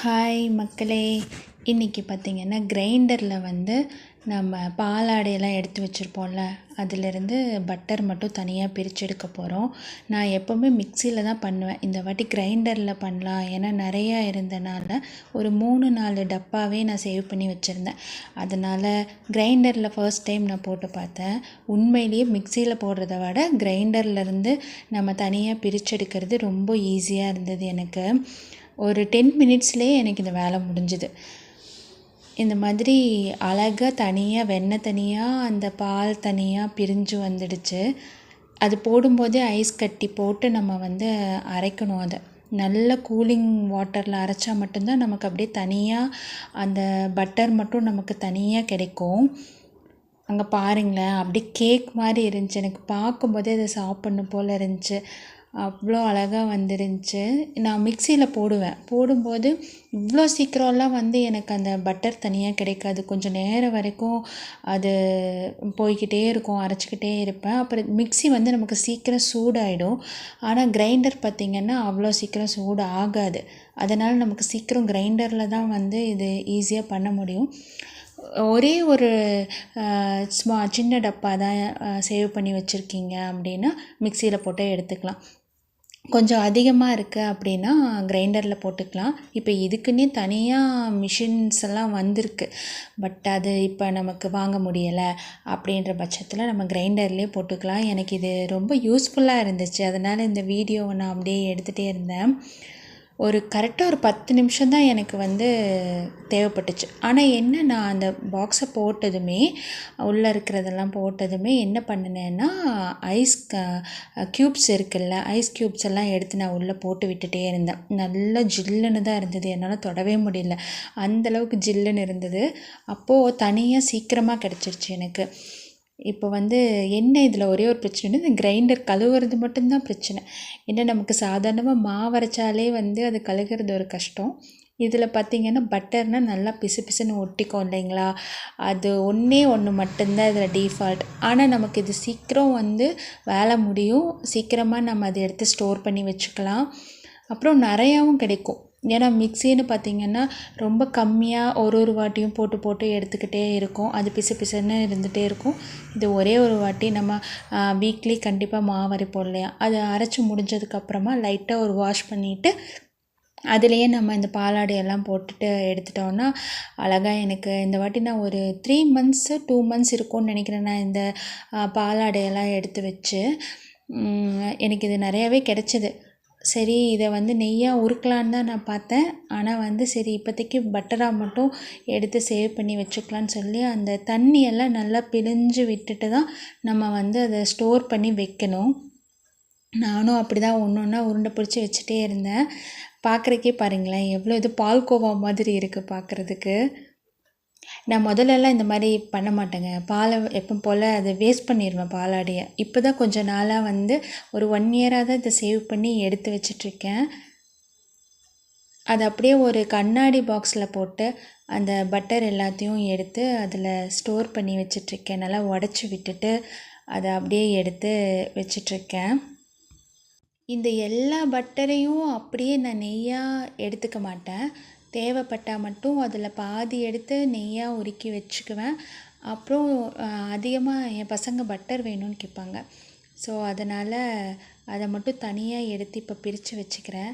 Hi மக்களே, இன்றைக்கி பார்த்திங்கன்னா கிரைண்டரில் வந்து நம்ம பாலாடையெல்லாம் எடுத்து வச்சுருப்போம்ல, அதிலிருந்து பட்டர் மட்டும் தனியாக பிரித்து எடுக்க போகிறோம். நான் எப்போவுமே மிக்சியில் தான் பண்ணுவேன். இந்த வாட்டி கிரைண்டரில் பண்ணலாம், ஏன்னா நிறையா இருந்தனால ஒரு 3-4 டப்பாவே நான் சேவ் பண்ணி வச்சுருந்தேன். அதனால் கிரைண்டரில் ஃபர்ஸ்ட் டைம் நான் போட்டு பார்த்தேன். உண்மையிலேயே மிக்சியில் போடுறத விட கிரைண்டர்லேருந்து நம்ம தனியாக பிரித்து எடுக்கிறது ரொம்ப ஈஸியாக இருந்தது. எனக்கு ஒரு 10 மினிட்ஸ்லேயே எனக்கு இந்த வேலை முடிஞ்சுது. இந்த மாதிரி அழகாக தனியாக வெண்ணெய் தனியாக அந்த பால் தனியாக பிரிஞ்சு வந்துடுச்சு. அது போடும்போதே ஐஸ் கட்டி போட்டு நம்ம வந்து அரைக்கணும். அதை நல்ல கூலிங் வாட்டரில் அரைச்சா மட்டும்தான் நமக்கு அப்படியே தனியாக அந்த பட்டர் மட்டும் நமக்கு தனியாக கிடைக்கும். அங்கே பாருங்களேன், அப்படி கேக் மாதிரி இருந்துச்சு. எனக்கு பார்க்கும்போதே அதை சாப்பிட்ணும் போல் இருந்துச்சு. அவ்வளோ அழகாக வந்துருந்துச்சு. நான் மிக்சியில் போடும்போது இவ்வளோ சீக்கிரம்லாம் வந்து எனக்கு அந்த பட்டர் தனியாக கிடைக்காது. கொஞ்சம் நேரம் வரைக்கும் அது போய்கிட்டே இருக்கும், அரைச்சிக்கிட்டே இருப்பேன். அப்புறம் மிக்சி வந்து நமக்கு சீக்கிரம் சூடாகிடும். ஆனால் கிரைண்டர் பார்த்திங்கன்னா அவ்வளோ சீக்கிரம் சூடு ஆகாது. அதனால் நமக்கு சீக்கிரம் கிரைண்டரில் தான் வந்து இது ஈஸியாக பண்ண முடியும். ஒரே ஒரு சின்ன டப்பா தான் சேவ் பண்ணி வச்சுருக்கீங்க அப்படின்னா மிக்சியில் போட்டு எடுத்துக்கலாம். கொஞ்சம் அதிகமாக இருக்குது அப்படின்னா கிரைண்டரில் போட்டுக்கலாம். இப்போ இதுக்குன்னே தனியாக மிஷின்ஸ் எல்லாம் வந்திருக்கு. பட் அது இப்போ நமக்கு வாங்க முடியலை அப்படின்ற பட்சத்தில் நம்ம கிரைண்டர்லேயே போட்டுக்கலாம். எனக்கு இது ரொம்ப யூஸ்ஃபுல்லாக இருந்துச்சு. அதனால் இந்த வீடியோவை நான் அப்படியே எடுத்துகிட்டே இருந்தேன். கரெக்டாக ஒரு 10 நிமிஷம் தான் எனக்கு வந்து தேவைப்பட்டுச்சு. ஆனால் என்ன, நான் அந்த பாக்ஸை போட்டதுமே உள்ளே இருக்கிறதெல்லாம் போட்டதுமே என்ன பண்ணினேன்னா, ஐஸ் க்யூப்ஸ் இருக்குல்ல, ஐஸ் க்யூப்ஸ் எல்லாம் எடுத்து நான் உள்ளே போட்டு விட்டுட்டே இருந்தேன். நல்லா ஜில்லுன்னு தான் இருந்தது, என்னால் தொடவே முடியல, அந்தளவுக்கு ஜில்லுன்னு இருந்தது. அப்போது தனியாக சீக்கிரமாக கிடச்சிருச்சு எனக்கு. இப்போ வந்து என்ன, இதில் ஒரே ஒரு பிரச்சனை, இந்த கிரைண்டர் கழுவுறது மட்டும்தான் பிரச்சனை. ஏன்னா நமக்கு சாதாரணமாக மாவரைச்சாலே வந்து அது கழுவுறது ஒரு கஷ்டம். இதில் பார்த்திங்கன்னா பட்டர்னால் நல்லா பிசு பிசுன்னு ஒட்டிக்கும் இல்லைங்களா. அது ஒன்று மட்டும்தான் இதில் டிஃபால்ட். ஆனால் நமக்கு இது சீக்கிரம் வந்து வேலை முடியும். சீக்கிரமாக நம்ம அதை எடுத்து ஸ்டோர் பண்ணி வச்சுக்கலாம். அப்புறம் நிறையாவும் கிடைக்கும். ஏன்னா மிக்சின்னு பார்த்திங்கன்னா ரொம்ப கம்மியாக ஒரு வாட்டியும் போட்டு எடுத்துக்கிட்டே இருக்கும். அது பிசு பிசுன்னு இருந்துகிட்டே இருக்கும். இது ஒரே ஒரு வாட்டி நம்ம வீக்லி கண்டிப்பாக மாவு அரைப்போம் இல்லையா, அதை அரைச்சி முடிஞ்சதுக்கப்புறமா லைட்டாக ஒரு வாஷ் பண்ணிவிட்டு அதுலேயே நம்ம இந்த பாலாடையெல்லாம் போட்டுட்டு எடுத்துட்டோன்னா அழகாக. எனக்கு இந்த வாட்டி நான் ஒரு 2 மந்த்ஸ் இருக்கும்னு நினைக்கிறேன். நான் இந்த பாலாடையெல்லாம் எடுத்து வச்சு எனக்கு இது நிறையாவே கிடச்சிது. சரி, இதை வந்து நெய்யாக உருக்கலான்னு தான் நான் பார்த்தேன். ஆனால் வந்து சரி இப்போதைக்கு பட்டராக மட்டும் எடுத்து சேவ் பண்ணி வச்சுக்கலான்னு சொல்லி அந்த தண்ணியெல்லாம் நல்லா பிழிஞ்சு விட்டுட்டு தான் நம்ம வந்து அதை ஸ்டோர் பண்ணி வைக்கணும். நானும் அப்படி தான் ஒன்றா உருண்டை பிடிச்சி வச்சுட்டே இருந்தேன். பார்க்குறக்கே பாருங்களேன், எவ்வளோ இது பால்கோவா மாதிரி இருக்குது பார்க்குறதுக்கு. நான் முதல்லலாம் இந்த மாதிரி பண்ண மாட்டேங்க. பாலை எப்பவும் போல் அதை வேஸ்ட் பண்ணிடுவேன் பாலாடையை. இப்போ தான் கொஞ்சம் நாளாக வந்து ஒரு 1 இயராக தான் இதை சேவ் பண்ணி எடுத்து வச்சிட்ருக்கேன். அது அப்படியே ஒரு கண்ணாடி பாக்ஸில் போட்டு அந்த பட்டர் எல்லாத்தையும் எடுத்து அதில் ஸ்டோர் பண்ணி வச்சிட்ருக்கேன். நல்லா உடச்சி விட்டுட்டு அதை அப்படியே எடுத்து வச்சிட்ருக்கேன். இந்த எல்லா பட்டரையும் அப்படியே நான் நெய்யாக எடுத்துக்க மாட்டேன். தேவைப்பட்டால் மட்டும் அதில் பாதி எடுத்து நெய்யாக உருக்கி வச்சுக்குவேன். அப்புறம் அதிகமாக என் பசங்க பட்டர் வேணும்னு கேட்பாங்க. ஸோ அதனால் அதை மட்டும் தனியாக எடுத்து இப்போ பிரித்து வச்சுக்கிறேன்.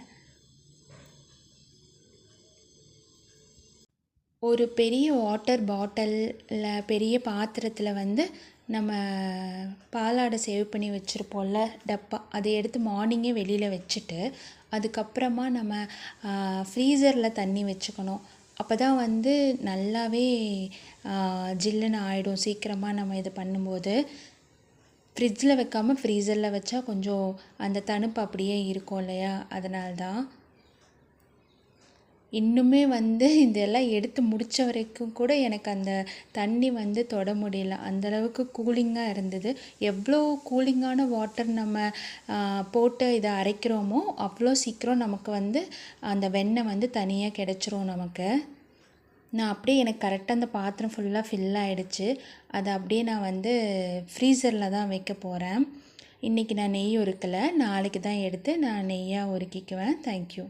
ஒரு பெரிய வாட்டர் பாட்டிலில் பெரிய பாத்திரத்தில் வந்து நம்ம பாலாடை சேவ் பண்ணி வச்சுருப்போம்ல டப்பா, அதை எடுத்து மார்னிங்கே வெளியில் வச்சுட்டு அதுக்கப்புறமா நம்ம ஃப்ரீசரில் தண்ணி வச்சுக்கணும். அப்போ தான் வந்து நல்லாவே ஜில்லுன்னு ஆகிடும் சீக்கிரமாக நம்ம இது பண்ணும்போது. ஃப்ரிட்ஜில் வைக்காமல் ஃப்ரீசரில் வச்சா கொஞ்சம் அந்த தணுப்பு அப்படியே இருக்கும் இல்லையா, அதனால தான். இன்னுமே வந்து இதெல்லாம் எடுத்து முடித்த வரைக்கும் கூட எனக்கு அந்த தண்ணி வந்து தொட முடியல, அந்தளவுக்கு கூலிங்காக இருந்தது. எவ்வளோ கூலிங்கான வாட்டர் நம்ம போட்டு இதை அரைக்கிறோமோ அவ்வளோ சீக்கிரம் நமக்கு வந்து அந்த வெண்ணெய் வந்து தனியாக கிடச்சிரும் நமக்கு. நான் அப்படியே எனக்கு கரெக்டாக அந்த பாத்திரம் ஃபுல்லாக ஃபில் ஆகிடுச்சு. அதை அப்படியே நான் வந்து ஃப்ரீசரில் தான் வைக்க போகிறேன். இன்றைக்கி நான் நெய் உருக்கலை, நாளைக்கு தான் எடுத்து நான் நெய்யாக உருக்கிக்குவேன். தேங்க்யூ.